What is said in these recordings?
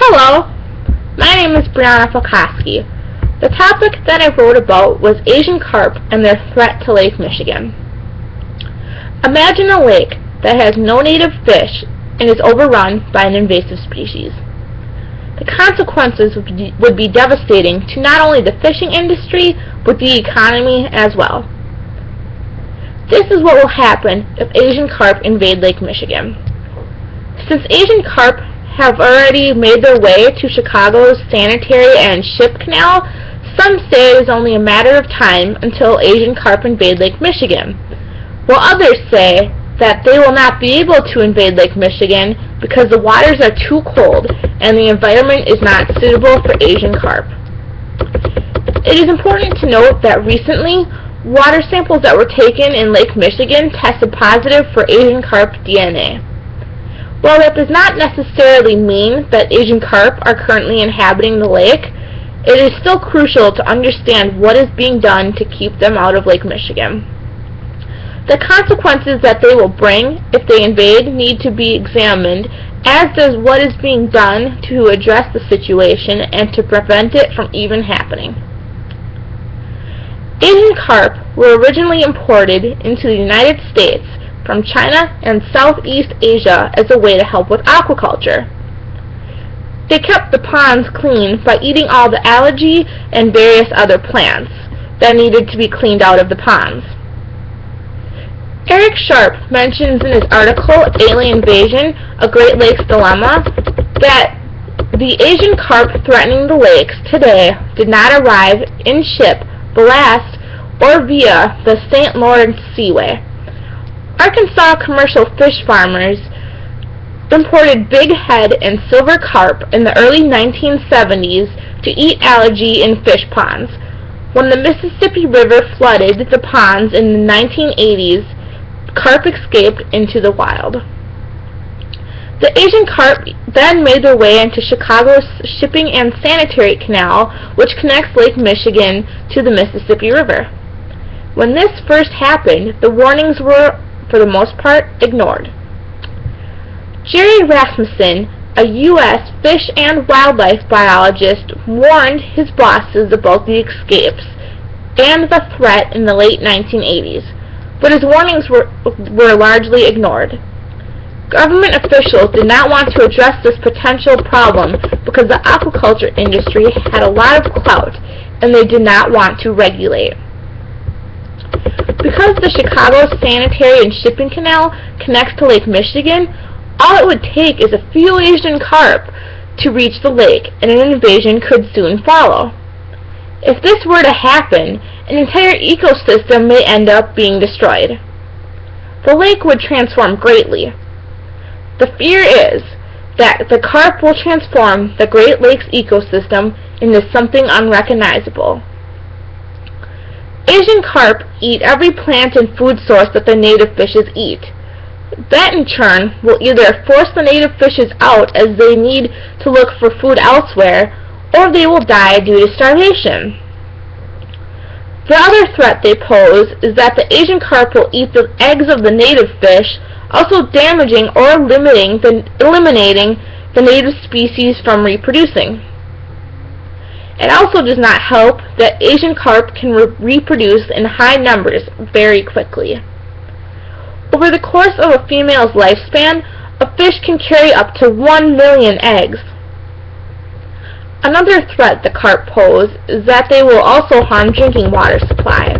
Hello, my name is Brianna Fokoski. The topic that I wrote about was Asian carp and their threat to Lake Michigan. Imagine a lake that has no native fish and is overrun by an invasive species. The consequences would be devastating to not only the fishing industry, but the economy as well. This is what will happen if Asian carp invade Lake Michigan. Since Asian carp have already made their way to Chicago's sanitary and ship canal, some say it is only a matter of time until Asian carp invade Lake Michigan, while others say that they will not be able to invade Lake Michigan because the waters are too cold and the environment is not suitable for Asian carp. It is important to note that recently, water samples that were taken in Lake Michigan tested positive for Asian carp DNA. While that does not necessarily mean that Asian carp are currently inhabiting the lake, it is still crucial to understand what is being done to keep them out of Lake Michigan. The consequences that they will bring if they invade need to be examined, as does what is being done to address the situation and to prevent it from even happening. Asian carp were originally imported into the United States from China and Southeast Asia as a way to help with aquaculture. They kept the ponds clean by eating all the algae and various other plants that needed to be cleaned out of the ponds. Eric Sharp mentions in his article, Alien Invasion, A Great Lakes Dilemma, that the Asian carp threatening the lakes today did not arrive in ship, ballast, or via the St. Lawrence Seaway. Arkansas commercial fish farmers imported big head and silver carp in the early 1970s to eat algae in fish ponds. When the Mississippi River flooded the ponds in the 1980s, carp escaped into the wild. The Asian carp then made their way into Chicago's shipping and sanitary canal, which connects Lake Michigan to the Mississippi River. When this first happened, the warnings were, for the most part, ignored. Jerry Rasmussen, a U.S. fish and wildlife biologist, warned his bosses about the escapes and the threat in the late 1980s, but his warnings were largely ignored. Government officials did not want to address this potential problem because the aquaculture industry had a lot of clout and they did not want to regulate. Because the Chicago Sanitary and Shipping Canal connects to Lake Michigan, all it would take is a few Asian carp to reach the lake, and an invasion could soon follow. If this were to happen, an entire ecosystem may end up being destroyed. The lake would transform greatly. The fear is that the carp will transform the Great Lakes ecosystem into something unrecognizable. Asian carp eat every plant and food source that the native fishes eat. That in turn will either force the native fishes out as they need to look for food elsewhere, or they will die due to starvation. The other threat they pose is that the Asian carp will eat the eggs of the native fish, also damaging or eliminating the native species from reproducing. It also does not help that Asian carp can reproduce in high numbers very quickly. Over the course of a female's lifespan, a fish can carry up to 1 million eggs. Another threat the carp pose is that they will also harm drinking water supply.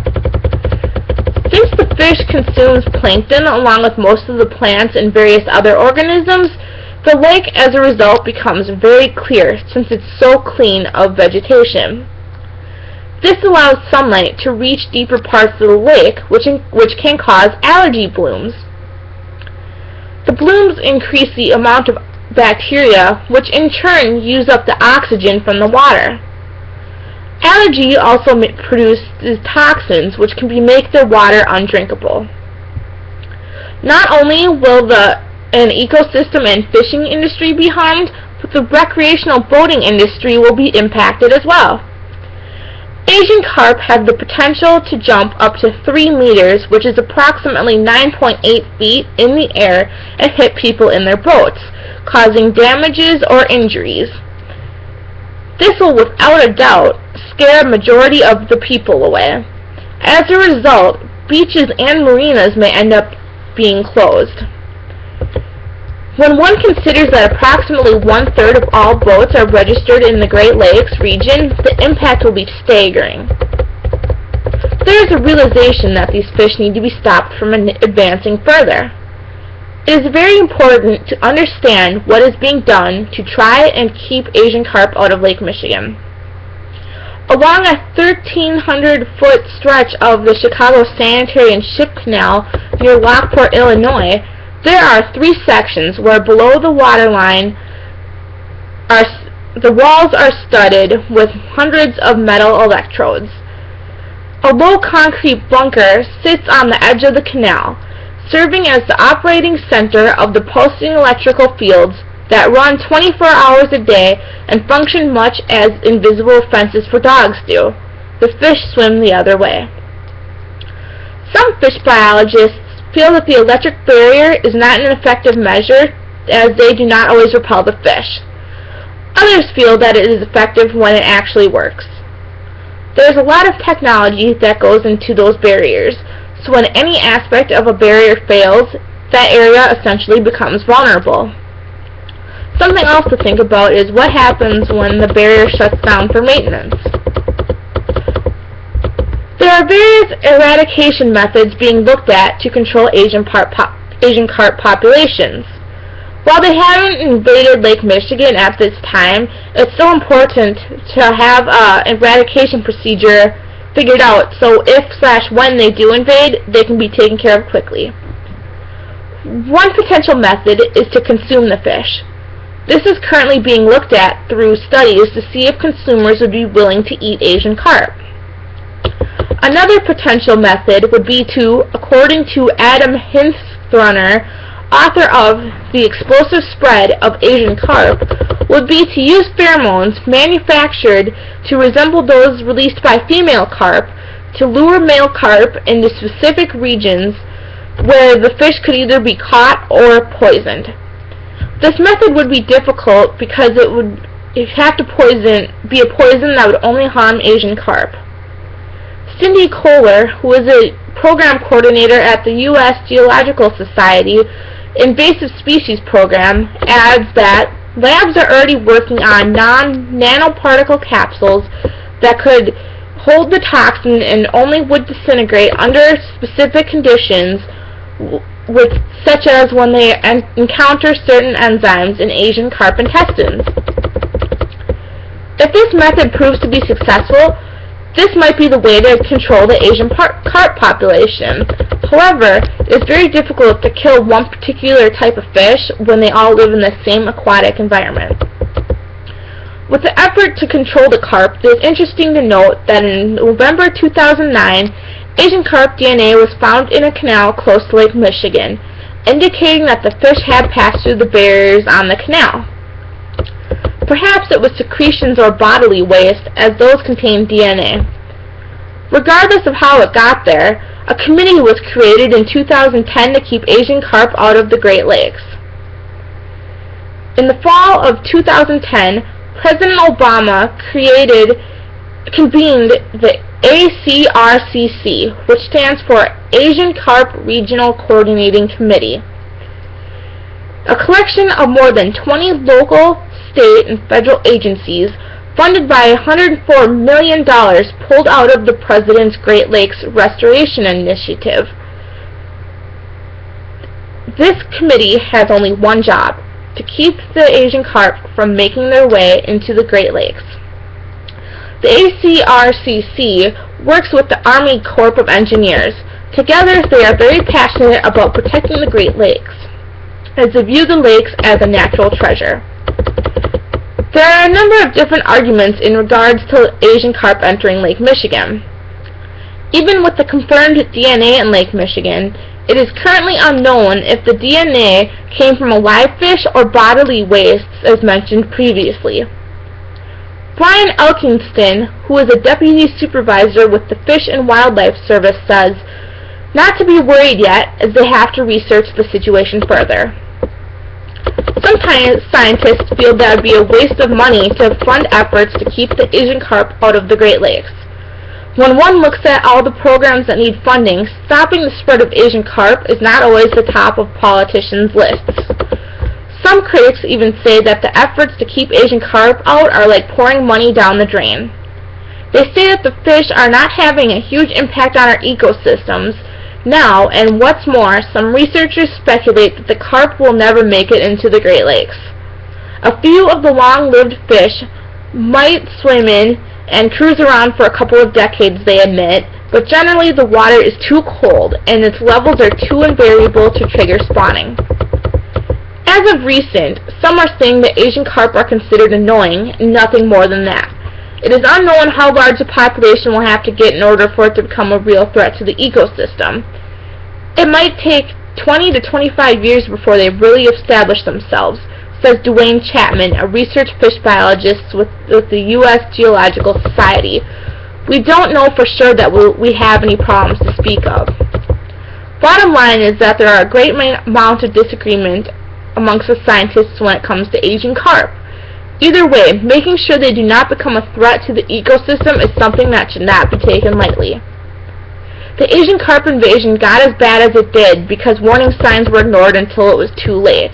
Since the fish consumes plankton along with most of the plants and various other organisms, the lake as a result becomes very clear since it's so clean of vegetation. This allows sunlight to reach deeper parts of the lake, which can cause algae blooms. The blooms increase the amount of bacteria, which in turn use up the oxygen from the water. Algae also produces toxins, which can make the water undrinkable. Not only will an ecosystem and fishing industry be harmed, but the recreational boating industry will be impacted as well. Asian carp have the potential to jump up to 3 meters, which is approximately 9.8 feet in the air, and hit people in their boats, causing damages or injuries. This will without a doubt scare a majority of the people away. As a result, beaches and marinas may end up being closed. When one considers that approximately 1/3 of all boats are registered in the Great Lakes region, the impact will be staggering. There is a realization that these fish need to be stopped from advancing further. It is very important to understand what is being done to try and keep Asian carp out of Lake Michigan. Along a 1,300-foot stretch of the Chicago Sanitary and Ship Canal near Lockport, Illinois, there are 3 sections where below the waterline the walls are studded with hundreds of metal electrodes. A low concrete bunker sits on the edge of the canal, serving as the operating center of the pulsing electrical fields that run 24 hours a day and function much as invisible fences for dogs do. The fish swim the other way. Some fish biologists feel that the electric barrier is not an effective measure, as they do not always repel the fish. Others feel that it is effective when it actually works. There is a lot of technology that goes into those barriers, so when any aspect of a barrier fails, that area essentially becomes vulnerable. Something else to think about is what happens when the barrier shuts down for maintenance. There are various eradication methods being looked at to control Asian carp populations. While they haven't invaded Lake Michigan at this time, it's still important to have an eradication procedure figured out so if/when they do invade, they can be taken care of quickly. One potential method is to consume the fish. This is currently being looked at through studies to see if consumers would be willing to eat Asian carp. Another potential method would be to, according to Adam Hinthroner, author of The Explosive Spread of Asian Carp, would be to use pheromones manufactured to resemble those released by female carp to lure male carp into specific regions where the fish could either be caught or poisoned. This method would be difficult because it would have to be a poison that would only harm Asian carp. Cindy Kohler, who is a program coordinator at the U.S. Geological Society Invasive Species Program, adds that labs are already working on nanoparticle capsules that could hold the toxin and only would disintegrate under specific conditions, such as when they encounter certain enzymes in Asian carp intestines. If this method proves to be successful, this might be the way to control the Asian carp population. However, it is very difficult to kill one particular type of fish when they all live in the same aquatic environment. With the effort to control the carp, it is interesting to note that in November 2009, Asian carp DNA was found in a canal close to Lake Michigan, indicating that the fish had passed through the barriers on the canal. Perhaps it was secretions or bodily waste, as those contain DNA. Regardless of how it got there, a committee was created in 2010 to keep Asian carp out of the Great Lakes. In the fall of 2010, President Obama convened the ACRCC, which stands for Asian Carp Regional Coordinating Committee, a collection of more than 20 local, state, and federal agencies funded by $104 million pulled out of the President's Great Lakes Restoration Initiative. This committee has only one job: to keep the Asian carp from making their way into the Great Lakes. The ACRCC works with the Army Corps of Engineers. Together, they are very passionate about protecting the Great Lakes, as they view the lakes as a natural treasure. There are a number of different arguments in regards to Asian carp entering Lake Michigan. Even with the confirmed DNA in Lake Michigan, it is currently unknown if the DNA came from a live fish or bodily wastes, as mentioned previously. Brian Elkinston, who is a deputy supervisor with the Fish and Wildlife Service, says not to be worried yet, as they have to research the situation further. Some scientists feel that it would be a waste of money to fund efforts to keep the Asian carp out of the Great Lakes. When one looks at all the programs that need funding, stopping the spread of Asian carp is not always the top of politicians' lists. Some critics even say that the efforts to keep Asian carp out are like pouring money down the drain. They say that the fish are not having a huge impact on our ecosystems now, and what's more, some researchers speculate that the carp will never make it into the Great Lakes. A few of the long-lived fish might swim in and cruise around for a couple of decades, they admit, but generally the water is too cold and its levels are too invariable to trigger spawning. As of recent, some are saying that Asian carp are considered annoying, and nothing more than that. It is unknown how large a population will have to get in order for it to become a real threat to the ecosystem. It might take 20 to 25 years before they really establish themselves, says Duane Chapman, a research fish biologist with the U.S. Geological Society. We don't know for sure that we have any problems to speak of. Bottom line is that there are a great amount of disagreement amongst the scientists when it comes to Asian carp. Either way, making sure they do not become a threat to the ecosystem is something that should not be taken lightly. The Asian carp invasion got as bad as it did because warning signs were ignored until it was too late.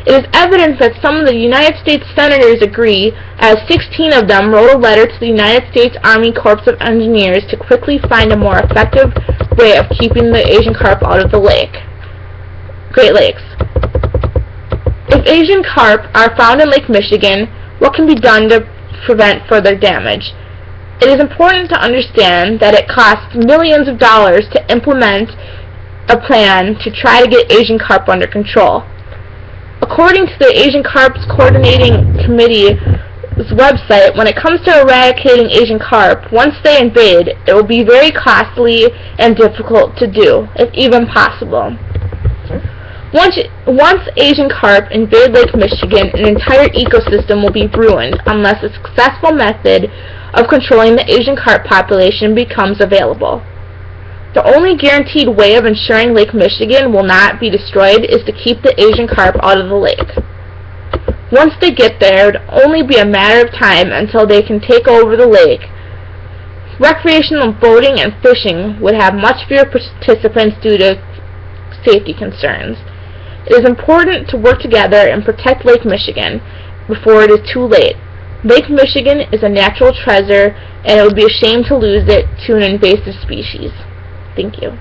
It is evident that some of the United States senators agree, as 16 of them wrote a letter to the United States Army Corps of Engineers to quickly find a more effective way of keeping the Asian carp out of the Great Lakes. If Asian carp are found in Lake Michigan, what can be done to prevent further damage? It is important to understand that it costs millions of dollars to implement a plan to try to get Asian carp under control. According to the Asian Carp's Coordinating Committee's website, when it comes to eradicating Asian carp, once they invade, it will be very costly and difficult to do, if even possible. Once Asian carp invade Lake Michigan, an entire ecosystem will be ruined unless a successful method of controlling the Asian carp population becomes available. The only guaranteed way of ensuring Lake Michigan will not be destroyed is to keep the Asian carp out of the lake. Once they get there, it would only be a matter of time until they can take over the lake. Recreational boating and fishing would have much fewer participants due to safety concerns. It is important to work together and protect Lake Michigan before it is too late. Lake Michigan is a natural treasure, and it would be a shame to lose it to an invasive species. Thank you.